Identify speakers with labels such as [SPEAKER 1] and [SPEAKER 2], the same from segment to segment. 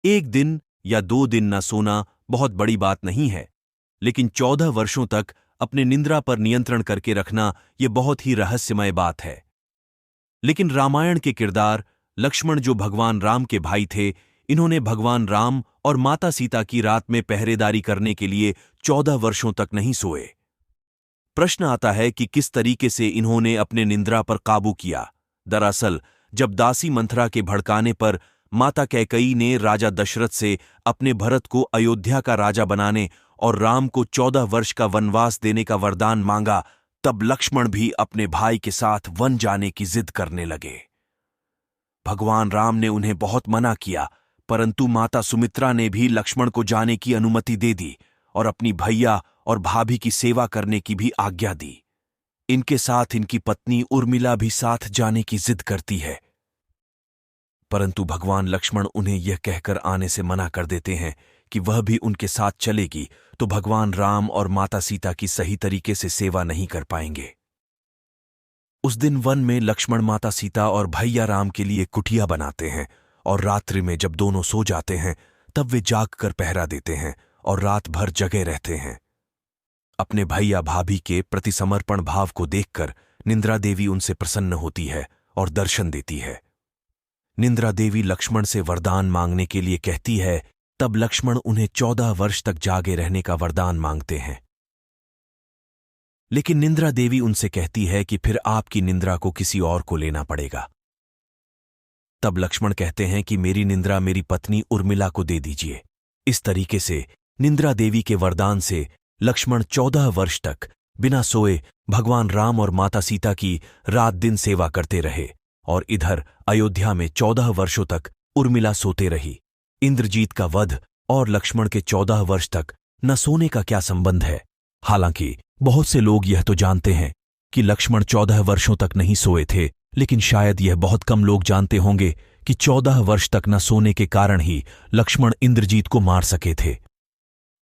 [SPEAKER 1] एक दिन या 2 दिन न सोना बहुत बड़ी बात नहीं है, लेकिन 14 वर्षों तक अपने निंद्रा पर नियंत्रण करके रखना यह बहुत ही रहस्यमय बात है। लेकिन रामायण के किरदार लक्ष्मण, जो भगवान राम के भाई थे, इन्होंने भगवान राम और माता सीता की रात में पहरेदारी करने के लिए 14 वर्षों तक नहीं सोए। प्रश्न आता है कि किस तरीके से इन्होंने अपने निंद्रा पर काबू किया। दरअसल जब दासी मंथरा के भड़काने पर माता कैकेयी ने राजा दशरथ से अपने भरत को अयोध्या का राजा बनाने और राम को 14 वर्ष का वनवास देने का वरदान मांगा, तब लक्ष्मण भी अपने भाई के साथ वन जाने की जिद करने लगे। भगवान राम ने उन्हें बहुत मना किया, परंतु माता सुमित्रा ने भी लक्ष्मण को जाने की अनुमति दे दी और अपनी भैया और भाभी की सेवा करने की भी आज्ञा दी। इनके साथ इनकी पत्नी उर्मिला भी साथ जाने की जिद करती है, परंतु भगवान लक्ष्मण उन्हें यह कहकर आने से मना कर देते हैं कि वह भी उनके साथ चलेगी तो भगवान राम और माता सीता की सही तरीके से सेवा नहीं कर पाएंगे। उस दिन वन में लक्ष्मण माता सीता और भैया राम के लिए कुटिया बनाते हैं और रात्रि में जब दोनों सो जाते हैं तब वे जाग कर पहरा देते हैं और रात भर जगे रहते हैं। अपने भैया भाभी के प्रति समर्पण भाव को देखकर निंद्रा देवी उनसे प्रसन्न होती है और दर्शन देती है। निंद्रा देवी लक्ष्मण से वरदान मांगने के लिए कहती है, तब लक्ष्मण उन्हें 14 वर्ष तक जागे रहने का वरदान मांगते हैं। लेकिन निंद्रा देवी उनसे कहती है कि फिर आपकी निंद्रा को किसी और को लेना पड़ेगा। तब लक्ष्मण कहते हैं कि मेरी निंद्रा मेरी पत्नी उर्मिला को दे दीजिए। इस तरीके से निंद्रा देवी के वरदान से लक्ष्मण 14 वर्ष तक बिना सोए भगवान राम और माता सीता की रात दिन सेवा करते रहे और इधर अयोध्या में 14 वर्षों तक उर्मिला सोते रही। इंद्रजीत का वध और लक्ष्मण के 14 वर्ष तक न सोने का क्या संबंध है? हालांकि बहुत से लोग यह तो जानते हैं कि लक्ष्मण 14 वर्षों तक नहीं सोए थे, लेकिन शायद यह बहुत कम लोग जानते होंगे कि 14 वर्ष तक न सोने के कारण ही लक्ष्मण इंद्रजीत को मार सके थे।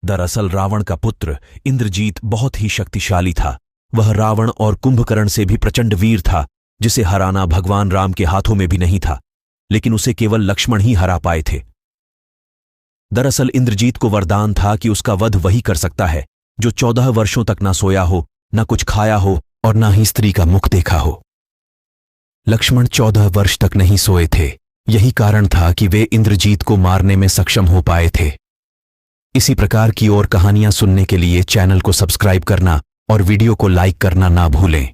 [SPEAKER 1] दरअसल रावण का पुत्र इंद्रजीत बहुत ही शक्तिशाली था। वह रावण और कुंभकर्ण से भी प्रचंड वीर था, जिसे हराना भगवान राम के हाथों में भी नहीं था, लेकिन उसे केवल लक्ष्मण ही हरा पाए थे। दरअसल इंद्रजीत को वरदान था कि उसका वध वही कर सकता है जो 14 वर्षों तक ना सोया हो, ना कुछ खाया हो और ना ही स्त्री का मुख देखा हो। लक्ष्मण 14 वर्ष तक नहीं सोए थे। यही कारण था कि वे इंद्रजीत को मारने में सक्षम हो पाए थे। इसी प्रकार की और कहानियां सुनने के लिए चैनल को सब्सक्राइब करना और वीडियो को लाइक करना ना भूलें।